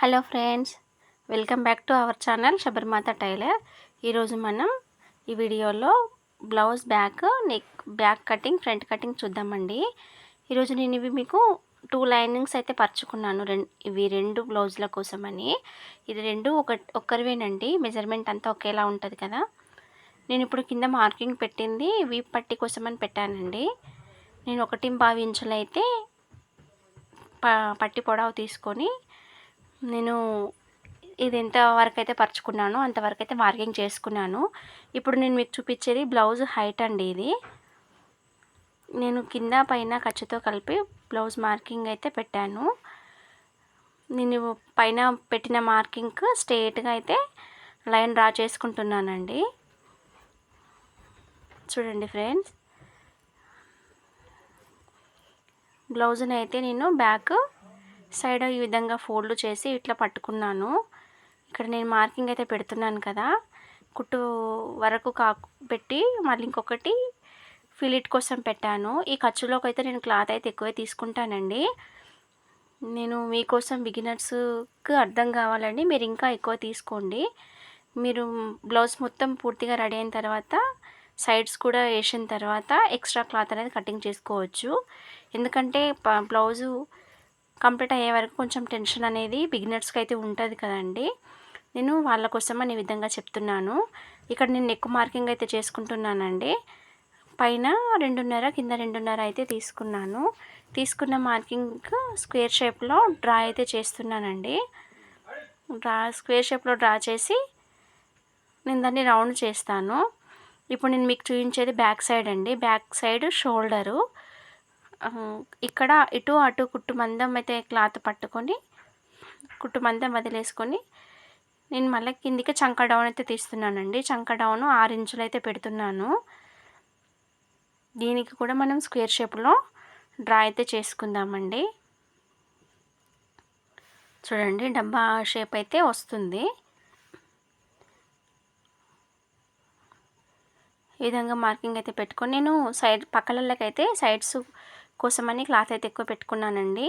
Hello friends, welcome back to our channel Sabarimatha tailor. ఈరోజు మనం ఈ వీడియోలో blouse back cutting, front cutting చూద్దామండి. ఈరోజు నేను ఇవి మీకు 2 లైనింగ్స్ అయితే పరుచుకున్నాను. ఇవి 2 బ్లౌజుల కోసమని. ఇది 2 ఒక్కరివేనండి. మెజర్మెంట్ అంతా ఒకేలా ఉంటుంది కదా. నేను ఇప్పుడు కింద మార్కింగ్ పెట్టింది వీప్ పట్టి కోసమని పెట్టానండి. నేను 1.25 ఇంచులు అయితే పట్టి పొడవు తీసుకొని నేను ఇది ఎంత వరకు అయితే పరుచుకున్నానో అంతవరకు అయితే మార్కింగ్ చేసుకున్నాను. ఇప్పుడు నేను మీకు చూపించేది బ్లౌజ్ హైట్ అండి. ఇది నేను కింద పైన ఖర్చుతో కలిపి బ్లౌజ్ మార్కింగ్ అయితే పెట్టాను. నేను పైన పెట్టిన మార్కింగ్కి స్ట్రేట్గా అయితే లైన్ డ్రా చేసుకుంటున్నానండి. చూడండి ఫ్రెండ్స్, బ్లౌజ్ని అయితే నేను బ్యాక్ సైడ్ ఈ విధంగా ఫోల్డ్ చేసి ఇట్లా పట్టుకున్నాను. ఇక్కడ నేను మార్కింగ్ అయితే పెడుతున్నాను కదా, కుట్టు వరకు పెట్టి మళ్ళీ ఇంకొకటి ఫిలిట్ కోసం పెట్టాను. ఈ ఖర్చులోకి అయితే నేను క్లాత్ అయితే ఎక్కువే తీసుకుంటానండి. నేను మీకోసం బిగినర్స్కి అర్థం కావాలండి, మీరు ఇంకా ఎక్కువ తీసుకోండి. మీరు బ్లౌజ్ మొత్తం పూర్తిగా రెడీ అయిన తర్వాత సైడ్స్ కూడా వేసిన తర్వాత ఎక్స్ట్రా క్లాత్ అనేది కటింగ్ చేసుకోవచ్చు. ఎందుకంటే బ్లౌజు కంప్లీట్ అయ్యే వరకు కొంచెం టెన్షన్ అనేది బిగినర్స్కి అయితే ఉంటుంది కదండి. నేను వాళ్ళ కోసం ఈ విధంగా చెప్తున్నాను. ఇక్కడ నేను నెక్ మార్కింగ్ అయితే చేసుకుంటున్నానండి. పైన 2.5 కింద 2.5 అయితే తీసుకున్నాను. తీసుకున్న మార్కింగ్ స్క్వేర్ షేప్లో డ్రా అయితే చేస్తున్నానండి. స్క్వేర్ షేప్లో డ్రా చేసి నేను దాన్ని రౌండ్ చేస్తాను. ఇప్పుడు నేను మీకు చూపించేది బ్యాక్ సైడ్ అండి. బ్యాక్ సైడ్ షోల్డరు ఇక్కడ ఇటు అటు కుట్టు మందం అయితే క్లాత్ పట్టుకొని కుట్టు మందం వదిలేసుకొని నేను మళ్ళీ కిందికి చంక డౌన్ అయితే తీస్తున్నానండి. చంక డౌన్ 6 ఇంచులు అయితే పెడుతున్నాను. దీనికి కూడా మనం స్క్వేర్ షేప్లో డ్రా అయితే చేసుకుందామండి. చూడండి, డబ్బా షేప్ అయితే వస్తుంది. ఈ విధంగా మార్కింగ్ అయితే పెట్టుకొని నేను పక్కలకైతే సైడ్స్ కోసమని క్లాత్ అయితే ఎక్కువ పెట్టుకున్నానండి.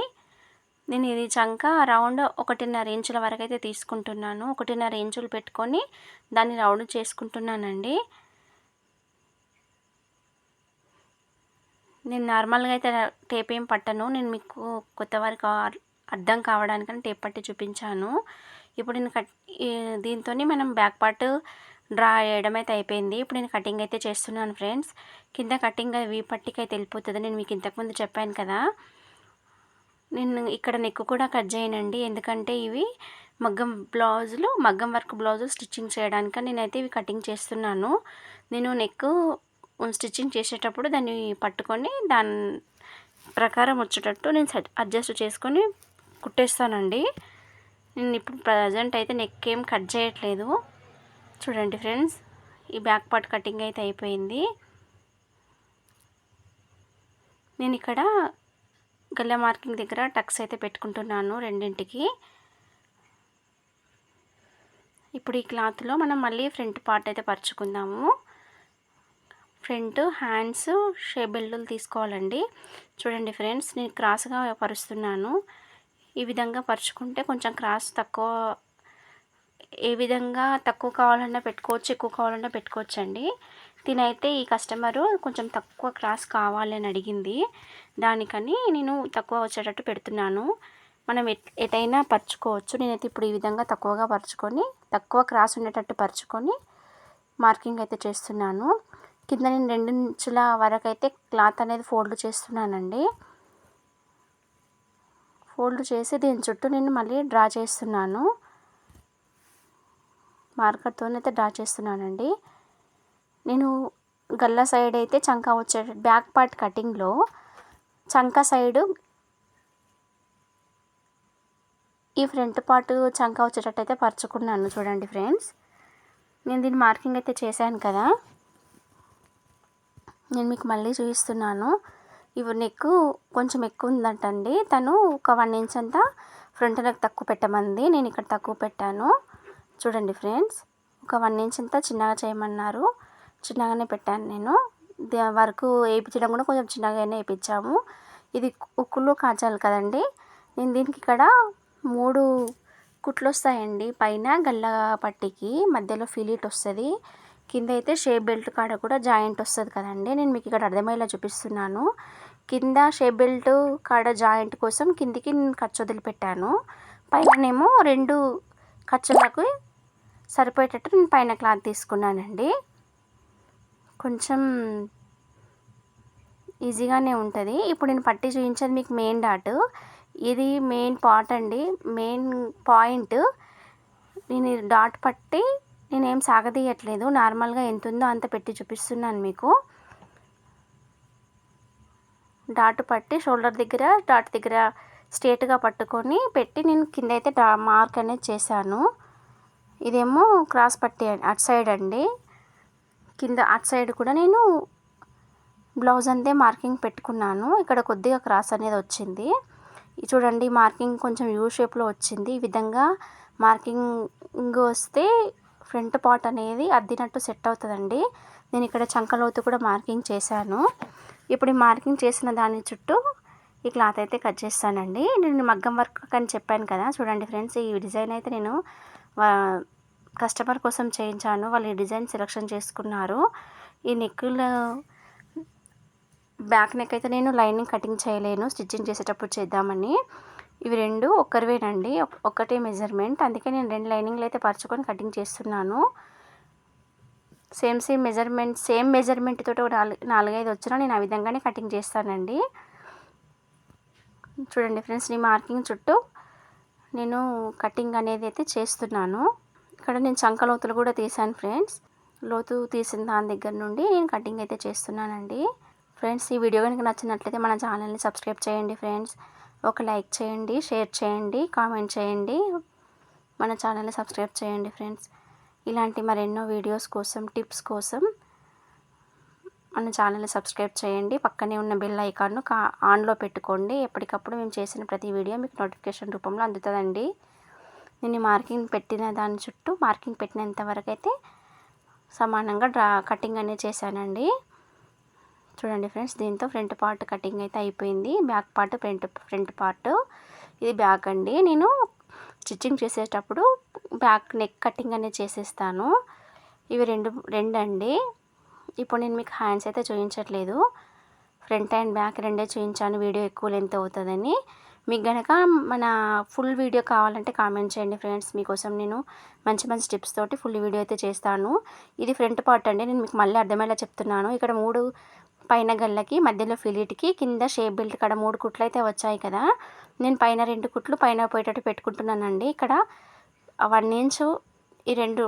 నేను ఇది చంక రౌండ్ 1.5 ఇంచుల వరకు అయితే తీసుకుంటున్నాను. 1.5 ఇంచులు పెట్టుకొని దాన్ని రౌండ్ చేసుకుంటున్నానండి. నేను నార్మల్గా అయితే టేప్ ఏం పట్టను. నేను మీకు కొత్త వరకు అర్థం కావడానికని టేప్ పట్టి చూపించాను. ఇప్పుడు నేను దీంతో మనం బ్యాక్ పార్ట్ డ్రా చేయడం అయితే అయిపోయింది. ఇప్పుడు నేను కటింగ్ అయితే చేస్తున్నాను ఫ్రెండ్స్. కింద కటింగ్ వీ పట్టికి అయితే వెళ్ళిపోతుంది. నేను మీకు ఇంతకుముందు చెప్పాను కదా. నేను ఇక్కడ నెక్ కూడా కట్ చేయనండి, ఎందుకంటే ఇవి మగ్గం వర్క్ బ్లౌజులు స్టిచ్చింగ్ చేయడానికి నేనైతే ఇవి కటింగ్ చేస్తున్నాను. నేను నెక్ స్టిచ్చింగ్ చేసేటప్పుడు దాన్ని పట్టుకొని దాని ప్రకారం వచ్చేటట్టు నేను అడ్జస్ట్ చేసుకొని కుట్టేస్తానండి. నేను ఇప్పుడు ప్రజెంట్ అయితే నెక్ ఏం కట్ చేయట్లేదు. చూడండి ఫ్రెండ్స్, ఈ బ్యాక్ పార్ట్ కటింగ్ అయితే అయిపోయింది. నేను ఇక్కడ గల్ల మార్కింగ్ దగ్గర టక్స్ అయితే పెట్టుకుంటున్నాను రెండింటికి. ఇప్పుడు ఈ క్లాత్లో మనం మళ్ళీ ఫ్రంట్ పార్ట్ అయితే పరుచుకుందాము. ఫ్రంట్ హ్యాండ్స్ షేప్ బెల్టులు తీసుకోవాలండి. చూడండి ఫ్రెండ్స్, నేను క్రాస్గా పరుస్తున్నాను. ఈ విధంగా పరుచుకుంటే కొంచెం క్రాస్ తక్కువ, ఏ విధంగా తక్కువ కావాలన్నా పెట్టుకోవచ్చు, ఎక్కువ కావాలన్నా పెట్టుకోవచ్చు అండి. తినైతే ఈ కస్టమరు కొంచెం తక్కువ క్రాస్ కావాలి అని అడిగింది. దానికని నేను తక్కువ వచ్చేటట్టు పెడుతున్నాను. మనం ఎటైనా పరుచుకోవచ్చు. నేనైతే ఇప్పుడు ఈ విధంగా తక్కువగా పరుచుకొని తక్కువ క్రాస్ ఉండేటట్టు పరుచుకొని మార్కింగ్ అయితే చేస్తున్నాను. కింద నేను 2 ఇంచుల వరకు అయితే క్లాత్ అనేది ఫోల్డ్ చేస్తున్నానండి. ఫోల్డ్ చేసి దీని చుట్టూ నేను మళ్ళీ డ్రా చేస్తున్నాను. మార్కర్తో అయితే డ్రా చేస్తున్నానండి. నేను గల్ల సైడ్ అయితే చంక వచ్చే బ్యాక్ పార్ట్ కటింగ్లో చంక సైడు ఈ ఫ్రంట్ పార్ట్ చంక వచ్చేటట్టు అయితే పరుచుకున్నాను. చూడండి ఫ్రెండ్స్, నేను దీన్ని మార్కింగ్ అయితే చేశాను కదా. నేను మీకు మళ్ళీ చూపిస్తున్నాను. ఇవి నెక్ కొంచెం ఎక్కువ ఉందంటండి. తను ఒక 1 ఇంచ్ అంతా ఫ్రంట్ నెక్ తక్కువ పెట్టమంది. నేను ఇక్కడ తక్కువ పెట్టాను. చూడండి ఫ్రెండ్స్, ఒక 1 ఇంచ్ అంతా చిన్నగా చేయమన్నారు. చిన్నగానే పెట్టాను నేను. వరకు వేయించడం కూడా కొంచెం చిన్నగానే వేయించాము. ఇది ఉక్కులు కాజాలు కదండి. నేను దీనికి ఇక్కడ 3 కుట్లు వస్తాయండి. పైన గల్ల పట్టికి మధ్యలో ఫిలీట్ వస్తుంది, కింద అయితే షేప్ బెల్ట్ కాడ కూడా జాయింట్ వస్తుంది కదండి. నేను మీకు ఇక్కడ అర్థమయ్యేలా చూపిస్తున్నాను. కింద షేప్ బెల్ట్ కాడ జాయింట్ కోసం కిందికి ఖర్చు వదిలిపెట్టాను. పైననేమో 2 ఖర్చులకు సరిపోయేటట్టు నేను పైన క్లాత్ తీసుకున్నానండి. కొంచెం ఈజీగానే ఉంటుంది. ఇప్పుడు నేను పట్టి చూపించేది మీకు మెయిన్ డాట్. ఇది మెయిన్ పార్ట్ అండి, మెయిన్ పాయింట్. నేను డాట్ పట్టి నేనేం సాగదీయట్లేదు, నార్మల్గా ఎంత ఉందో అంత పెట్టి చూపిస్తున్నాను మీకు. డాట్ పట్టి షోల్డర్ దగ్గర డాట్ దగ్గర స్ట్రేట్గా పట్టుకొని పెట్టి నేను కింద అయితే మార్క్ అనేది చేశాను. ఇదేమో క్రాస్ పట్టి అటు సైడ్ అండి. కింద అటు సైడ్ కూడా నేను బ్లౌజ్ అంతే మార్కింగ్ పెట్టుకున్నాను. ఇక్కడ కొద్దిగా క్రాస్ అనేది వచ్చింది. చూడండి, మార్కింగ్ కొంచెం యూ షేప్లో వచ్చింది. ఈ విధంగా మార్కింగ్ వస్తే ఫ్రంట్ పార్ట్ అనేది అద్దినట్టు సెట్ అవుతుందండి. నేను ఇక్కడ చంకలోతు కూడా మార్కింగ్ చేశాను. ఇప్పుడు ఈ మార్కింగ్ చేసిన దాని చుట్టూ ఈ క్లాత్ అయితే కట్ చేస్తానండి. నేను మగ్గం వర్క్ అని చెప్పాను కదా, చూడండి ఫ్రెండ్స్, ఈ డిజైన్ అయితే నేను కస్టమర్ కోసం చేయించాను. వాళ్ళు ఈ డిజైన్ సెలెక్షన్ చేసుకున్నారు. ఈ నెక్కులు బ్యాక్ నెక్ అయితే నేను లైనింగ్ కటింగ్ చేయలేను, స్టిచ్చింగ్ చేసేటప్పుడు చేద్దామని. ఇవి 2 ఒక్కరివేనండి, ఒక్కటే మెజర్మెంట్. అందుకే నేను 2 లైనింగ్లు అయితే పరుచుకొని కటింగ్ చేస్తున్నాను. సేమ్ మెజర్మెంట్ తోటి 4-5 వచ్చినా నేను ఆ విధంగానే కటింగ్ చేస్తానండి. చూడండి ఫ్రెండ్స్, ఈ మార్కింగ్ చుట్టూ నేను కటింగ్ అనేది అయితే చేస్తున్నాను. ఇక్కడ నేను చంక లోతులు కూడా తీసాను ఫ్రెండ్స్. లోతు తీసిన దాని దగ్గర నుండి నేను కటింగ్ అయితే చేస్తున్నానండి. ఫ్రెండ్స్, ఈ వీడియో కనుక నచ్చినట్లయితే మన ఛానల్ని సబ్స్క్రైబ్ చేయండి ఫ్రెండ్స్. ఒక లైక్ చేయండి, షేర్ చేయండి, కామెంట్ చేయండి. మన ఛానల్ని సబ్స్క్రైబ్ చేయండి ఫ్రెండ్స్. ఇలాంటి మరెన్నో వీడియోస్ కోసం, టిప్స్ కోసం మన ఛానల్ని సబ్స్క్రైబ్ చేయండి. పక్కనే ఉన్న బెల్ ఐకాన్ను ఆన్లో పెట్టుకోండి. ఎప్పటికప్పుడు మేము చేసిన ప్రతి వీడియో మీకు నోటిఫికేషన్ రూపంలో అందుతుందండి. నేను మార్కింగ్ పెట్టిన దాని చుట్టూ మార్కింగ్ పెట్టినంత వరకు అయితే సమానంగా కటింగ్ అనేది చేశానండి. చూడండి ఫ్రెండ్స్, దీంతో ఫ్రంట్ పార్ట్ కటింగ్ అయితే అయిపోయింది. బ్యాక్ పార్ట్ ఫ్రంట్ పార్ట్ ఇది బ్యాక్ అండి. నేను స్టిచ్చింగ్ చేసేటప్పుడు బ్యాక్ నెక్ కటింగ్ అనేది చేసేస్తాను. ఇవి రెండు అండి. ఇప్పుడు నేను మీకు హ్యాండ్స్ అయితే చూపించట్లేదు, ఫ్రంట్ అండ్ బ్యాక్ రెండే చూపించాను, వీడియో ఎక్కువ లెంత్ అవుతుందని. మీకు కనుక మన ఫుల్ వీడియో కావాలంటే కామెంట్ చేయండి ఫ్రెండ్స్. మీకోసం నేను మంచి టిప్స్ తోటి ఫుల్ వీడియో అయితే చేస్తాను. ఇది ఫ్రంట్ పార్ట్ అండి. నేను మీకు మళ్ళీ అర్థమయ్యేలా చెప్తున్నాను. ఇక్కడ 3 పైన గల్లకి, మధ్యలో ఫిలీట్కి, కింద షేప్ బెల్ట్ కాడ 3 కుట్లు అయితే వచ్చాయి కదా. నేను పైన 2 కుట్లు పైన పోయేటట్టు పెట్టుకుంటున్నానండి. ఇక్కడ 1 ఇంచు ఈ 2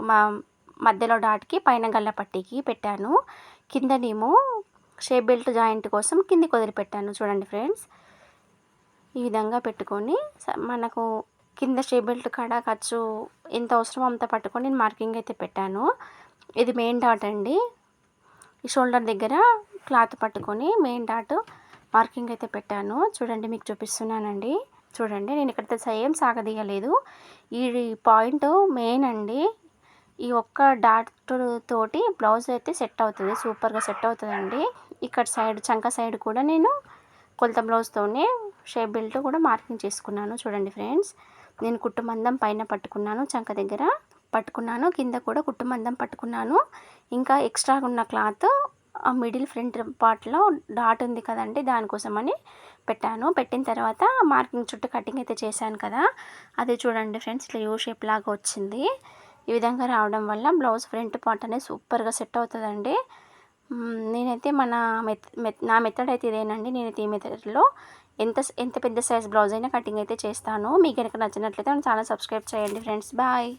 మధ్యలో డాట్కి పైన గల్ల పట్టీకి పెట్టాను. కిందనేమో షేప్ బెల్ట్ జాయింట్ కోసం కిందికి వదిలిపెట్టాను. చూడండి ఫ్రెండ్స్, ఈ విధంగా పెట్టుకొని మనకు కింద షేప్ బెల్ట్ కాడ ఖర్చు ఎంత అవసరమో అంత పట్టుకొని నేను మార్కింగ్ అయితే పెట్టాను. ఇది మెయిన్ డాట్ అండి. ఈ షోల్డర్ దగ్గర క్లాత్ పట్టుకొని మెయిన్ డాట్ మార్కింగ్ అయితే పెట్టాను. చూడండి, మీకు చూపిస్తున్నానండి. చూడండి, నేను ఇక్కడ సేమ్ సాగదీయలేదు. ఈ పాయింట్ మెయిన్ అండి. ఈ ఒక్క డాట్ తోటి బ్లౌజ్ అయితే సెట్ అవుతుంది, సూపర్గా సెట్ అవుతుందండి. ఇక్కడ సైడ్ చంక సైడ్ కూడా నేను కొలత బ్లౌజ్తోనే షేప్ బెల్ట్ కూడా మార్కింగ్ చేసుకున్నాను. చూడండి ఫ్రెండ్స్, నేను కుట్టు మందం పైన పట్టుకున్నాను, చంక దగ్గర పట్టుకున్నాను, కింద కూడా కుట్టు మందం పట్టుకున్నాను. ఇంకా ఎక్స్ట్రా ఉన్న క్లాత్ ఆ మిడిల్ ఫ్రంట్ పార్ట్లో డాట్ ఉంది కదండి, దానికోసమని పెట్టాను. పెట్టిన తర్వాత మార్కింగ్ చుట్టూ కటింగ్ అయితే చేశాను కదా, అది చూడండి ఫ్రెండ్స్, ఇట్లా యూ షేప్ లాగా వచ్చింది. ఈ విధంగా రావడం వల్ల బ్లౌజ్ ఫ్రంట్ పార్ట్ అనేది సూపర్గా సెట్ అవుతుందండి. నేనైతే నా మెథడ్ అయితే ఇదేనండి. నేనైతే ఈ మెథడ్లో ఎంత పెద్ద సైజ్ బ్లౌజ్ అయినా కటింగ్ అయితే చేస్తాను. మీకు కనుక నచ్చినట్లయితే మన ఛానల్ సబ్స్క్రైబ్ చేయండి ఫ్రెండ్స్. బాయ్.